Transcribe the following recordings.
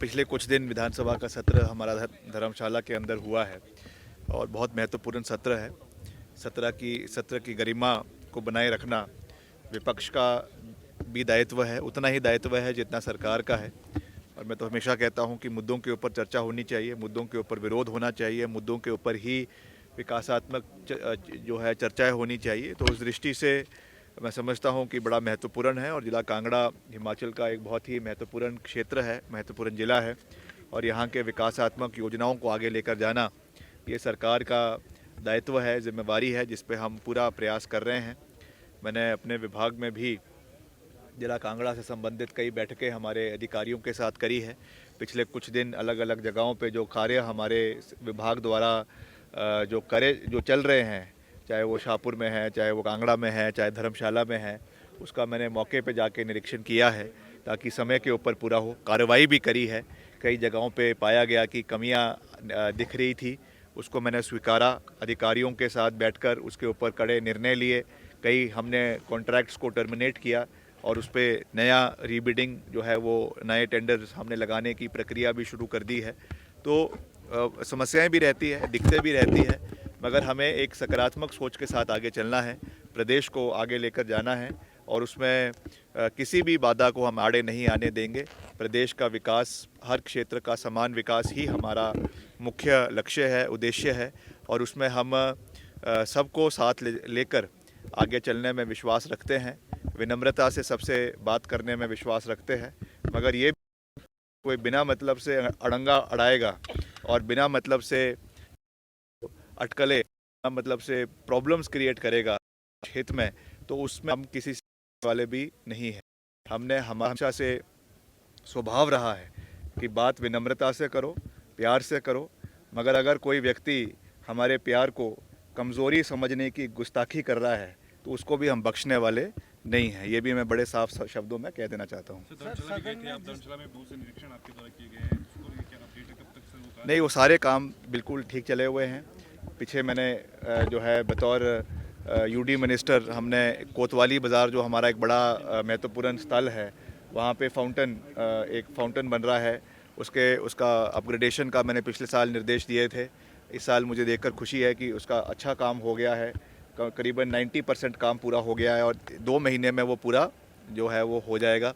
पिछले कुछ दिन विधानसभा का सत्र हमारा धर्मशाला के अंदर हुआ है और बहुत महत्वपूर्ण सत्र है। सत्र की गरिमा को बनाए रखना विपक्ष का भी दायित्व है, उतना ही दायित्व है जितना सरकार का है। और मैं तो हमेशा कहता हूं कि मुद्दों के ऊपर चर्चा होनी चाहिए, मुद्दों के ऊपर विरोध होना चाहिए, मुद्दों के ऊपर ही विकासात्मक जो है चर्चाएं होनी चाहिए। तो उस दृष्टि से मैं समझता हूं कि बड़ा महत्वपूर्ण है और ज़िला कांगड़ा हिमाचल का एक बहुत ही महत्वपूर्ण क्षेत्र है, महत्वपूर्ण ज़िला है और यहाँ के विकासात्मक योजनाओं को आगे लेकर जाना ये सरकार का दायित्व है, जिम्मेवारी है, जिस पे हम पूरा प्रयास कर रहे हैं। मैंने अपने विभाग में भी ज़िला कांगड़ा से संबंधित कई बैठकें हमारे अधिकारियों के साथ करी है। पिछले कुछ दिन अलग अलग जगहों पे जो कार्य हमारे विभाग द्वारा जो चल रहे हैं, चाहे वो शाहपुर में है, चाहे वो कांगड़ा में है, चाहे धर्मशाला में है, उसका मैंने मौके पे जाके निरीक्षण किया है ताकि समय के ऊपर पूरा हो। कार्रवाई भी करी है, कई जगहों पे पाया गया कि कमियां दिख रही थी, उसको मैंने स्वीकारा, अधिकारियों के साथ बैठकर उसके ऊपर कड़े निर्णय लिए। कई हमने कॉन्ट्रैक्ट्स को टर्मिनेट किया और उस पर नया रीबिडिंग जो है वो नए टेंडर्स हमने लगाने की प्रक्रिया भी शुरू कर दी है। तो समस्याएं भी रहती है, दिक्कतें भी रहती है, मगर हमें एक सकारात्मक सोच के साथ आगे चलना है, प्रदेश को आगे लेकर जाना है और उसमें किसी भी बाधा को हम आड़े नहीं आने देंगे। प्रदेश का विकास, हर क्षेत्र का समान विकास ही हमारा मुख्य लक्ष्य है, उद्देश्य है और उसमें हम सबको साथ लेकर आगे चलने में विश्वास रखते हैं। विनम्रता से सबसे बात करने में विश्वास रखते हैं, मगर ये कोई बिना मतलब से अड़ंगा अड़ाएगा और बिना मतलब से अटकले, बिना मतलब से प्रॉब्लम्स क्रिएट करेगा हित में, तो उसमें हम किसी वाले भी नहीं हैं। हमने हमेशा से स्वभाव रहा है कि बात विनम्रता से करो, प्यार से करो, मगर अगर कोई व्यक्ति हमारे प्यार को कमज़ोरी समझने की गुस्ताखी कर रहा है तो उसको भी हम बख्शने वाले नहीं हैं। ये भी मैं बड़े साफ शब्दों में कह देना चाहता हूँ। नहीं, वो सारे काम बिल्कुल ठीक चले हुए हैं। पीछे मैंने जो है बतौर यूडी मिनिस्टर हमने कोतवाली बाज़ार, जो हमारा एक बड़ा महत्वपूर्ण स्थल है, वहाँ पे एक फाउंटेन बन रहा है, उसका अपग्रेडेशन का मैंने पिछले साल निर्देश दिए थे। इस साल मुझे देखकर खुशी है कि उसका अच्छा काम हो गया है, करीबन 90% काम पूरा हो गया है और 2 महीने में वो पूरा जो है वो हो जाएगा।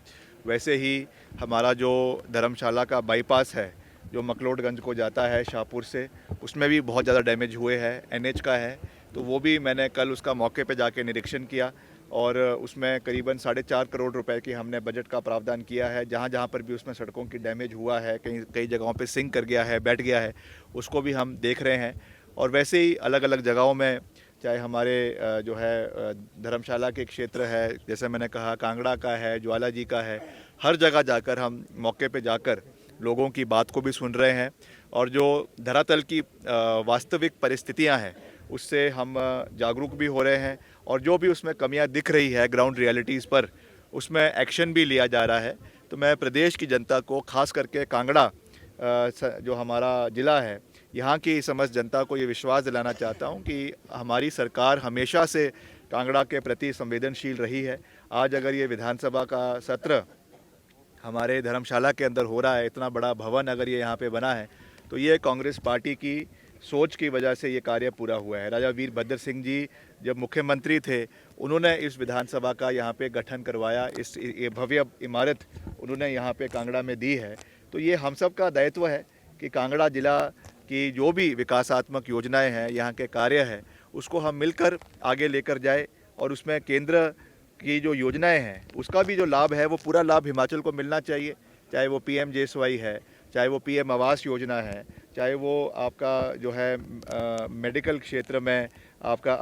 वैसे ही हमारा जो धर्मशाला का बाईपास है, जो मकलोडगंज को जाता है शाहपुर से, उसमें भी बहुत ज़्यादा डैमेज हुए हैं, एनएच का है, तो वो भी मैंने कल उसका मौके पे जाके निरीक्षण किया और उसमें करीबन 4.5 करोड़ रुपए की हमने बजट का प्रावधान किया है। जहाँ जहाँ पर भी उसमें सड़कों की डैमेज हुआ है, कई जगहों पे सिंक कर गया है, बैठ गया है, उसको भी हम देख रहे हैं। और वैसे ही अलग अलग जगहों में, चाहे हमारे जो है धर्मशाला के क्षेत्र है, जैसे मैंने कहा कांगड़ा का है, ज्वाला जी का है, हर जगह जाकर हम मौके पे जाकर लोगों की बात को भी सुन रहे हैं और जो धरातल की वास्तविक परिस्थितियां हैं उससे हम जागरूक भी हो रहे हैं और जो भी उसमें कमियां दिख रही है ग्राउंड रियलिटीज़ पर, उसमें एक्शन भी लिया जा रहा है। तो मैं प्रदेश की जनता को, खास करके कांगड़ा जो हमारा ज़िला है, यहाँ की समस्त जनता को ये विश्वास दिलाना चाहता हूँ कि हमारी सरकार हमेशा से कांगड़ा के प्रति संवेदनशील रही है। आज अगर ये विधानसभा का सत्र हमारे धर्मशाला के अंदर हो रहा है, इतना बड़ा भवन अगर ये यहाँ पे बना है, तो ये कांग्रेस पार्टी की सोच की वजह से ये कार्य पूरा हुआ है। राजा वीरभद्र सिंह जी जब मुख्यमंत्री थे, उन्होंने इस विधानसभा का यहाँ पे गठन करवाया, ये भव्य इमारत उन्होंने यहाँ पे कांगड़ा में दी है। तो ये हम सब का दायित्व है कि कांगड़ा जिला की जो भी विकासात्मक योजनाएं हैं, यहाँ के कार्य हैं, उसको हम मिलकर आगे लेकर जाए और उसमें केंद्र की जो योजनाएं हैं उसका भी जो लाभ है वो पूरा लाभ हिमाचल को मिलना चाहिए। चाहे वो PMJSY है, चाहे वो PM आवास योजना है, चाहे वो आपका जो है मेडिकल क्षेत्र में आपका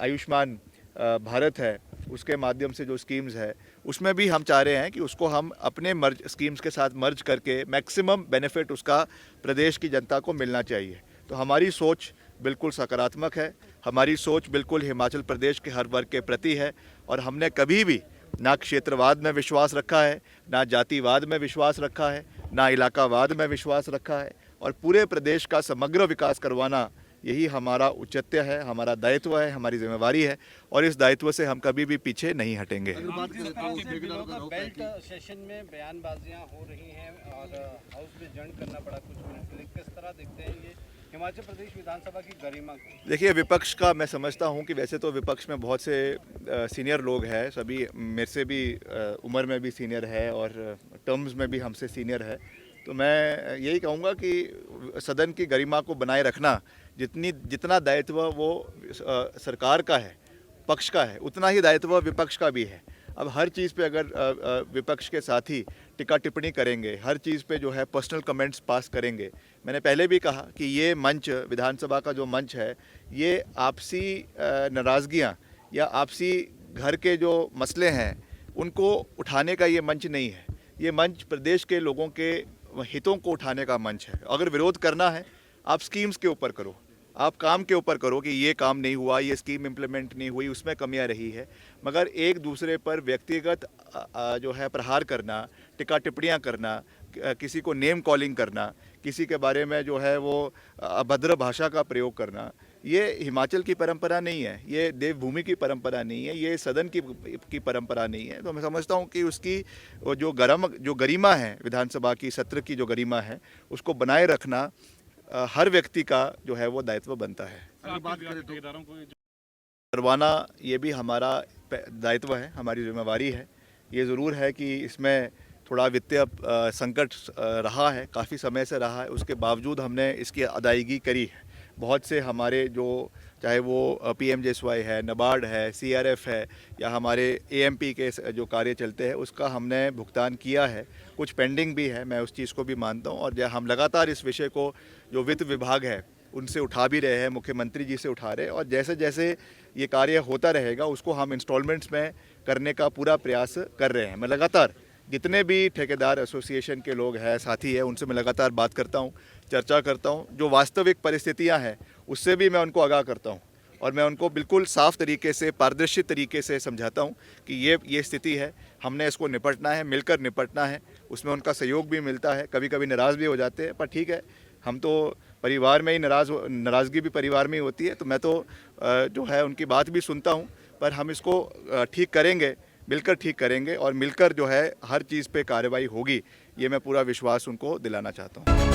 आयुष्मान भारत है, उसके माध्यम से जो स्कीम्स है, उसमें भी हम चाह रहे हैं कि उसको हम अपने स्कीम्स के साथ मर्ज करके मैक्सिमम बेनिफिट उसका प्रदेश की जनता को मिलना चाहिए। तो हमारी सोच बिल्कुल सकारात्मक है, हमारी सोच बिल्कुल हिमाचल प्रदेश के हर वर्ग के प्रति है और हमने कभी भी ना क्षेत्रवाद में विश्वास रखा है, ना जातिवाद में विश्वास रखा है, ना इलाकावाद में विश्वास रखा है और पूरे प्रदेश का समग्र विकास करवाना यही हमारा औचित्य है, हमारा दायित्व है, हमारी जिम्मेवारी है और इस दायित्व से हम कभी भी पीछे नहीं हटेंगे। बेल्ट सेशन में बयानबाजियां हो रही हैं और हाउस में जंग करना पड़ा कुछ मिनट के लिए, किस तरह देखते हैं ये हिमाचल प्रदेश विधानसभा की गरिमा को? देखिए, विपक्ष का मैं समझता हूं कि वैसे तो विपक्ष में बहुत से सीनियर लोग हैं, सभी मेरे से भी उम्र में भी सीनियर है और टर्म्स में भी हमसे सीनियर है। तो मैं यही कहूँगा कि सदन की गरिमा को बनाए रखना जितना दायित्व वो सरकार का है, पक्ष का है, उतना ही दायित्व विपक्ष का भी है। अब हर चीज़ पे अगर विपक्ष के साथी टिक्का टिप्पणी करेंगे, हर चीज़ पे जो है पर्सनल कमेंट्स पास करेंगे, मैंने पहले भी कहा कि ये मंच, विधानसभा का जो मंच है, ये आपसी नाराज़गियाँ या आपसी घर के जो मसले हैं उनको उठाने का ये मंच नहीं है। ये मंच प्रदेश के लोगों के हितों को उठाने का मंच है। अगर विरोध करना है, आप स्कीम्स के ऊपर करो, आप काम के ऊपर करो कि ये काम नहीं हुआ, ये स्कीम इम्प्लीमेंट नहीं हुई, उसमें कमियां रही है। मगर एक दूसरे पर व्यक्तिगत जो है प्रहार करना, टिक्का टिप्पणियाँ करना, किसी को नेम कॉलिंग करना, किसी के बारे में जो है वो अभद्र भाषा का प्रयोग करना, ये हिमाचल की परंपरा नहीं है, ये देवभूमि की परंपरा नहीं है, ये सदन की परंपरा नहीं है। तो मैं समझता हूँ कि उसकी जो गरिमा है, विधानसभा की सत्र की जो गरिमा है, उसको बनाए रखना हर व्यक्ति का जो है वो दायित्व बनता है। बात करें तो करवाना ये भी हमारा दायित्व है, हमारी जिम्मेवारी है। ये ज़रूर है कि इसमें थोड़ा वित्तीय संकट रहा है, काफ़ी समय से रहा है, उसके बावजूद हमने इसकी अदायगी करी है। बहुत से हमारे जो चाहे वो पीएमजेएसवाई है, नबार्ड है, सीआरएफ है या हमारे एएमपी के जो कार्य चलते हैं उसका हमने भुगतान किया है। कुछ पेंडिंग भी है, मैं उस चीज़ को भी मानता हूँ और हम लगातार इस विषय को जो वित्त विभाग है उनसे उठा भी रहे हैं, मुख्यमंत्री जी से उठा रहे हैं और जैसे जैसे ये कार्य होता रहेगा उसको हम इंस्टॉलमेंट्स में करने का पूरा प्रयास कर रहे हैं। मैं लगातार जितने भी ठेकेदार एसोसिएशन के लोग हैं, साथी हैं, उनसे मैं लगातार बात करता हूं, चर्चा करता हूं। जो वास्तविक परिस्थितियां हैं उससे भी मैं उनको आगाह करता हूं और मैं उनको बिल्कुल साफ तरीके से, पारदर्शी तरीके से समझाता हूं कि ये स्थिति है, हमने इसको निपटना है, मिलकर निपटना है। उसमें उनका सहयोग भी मिलता है, कभी कभी नाराज़ भी हो जाते हैं, पर ठीक है, हम तो परिवार में ही नाराज़गी भी परिवार में ही होती है। तो मैं तो जो है उनकी बात भी सुनता हूँ, पर हम इसको ठीक करेंगे, मिलकर ठीक करेंगे और मिलकर जो है हर चीज़ पे कार्रवाई होगी, ये मैं पूरा विश्वास उनको दिलाना चाहता हूँ।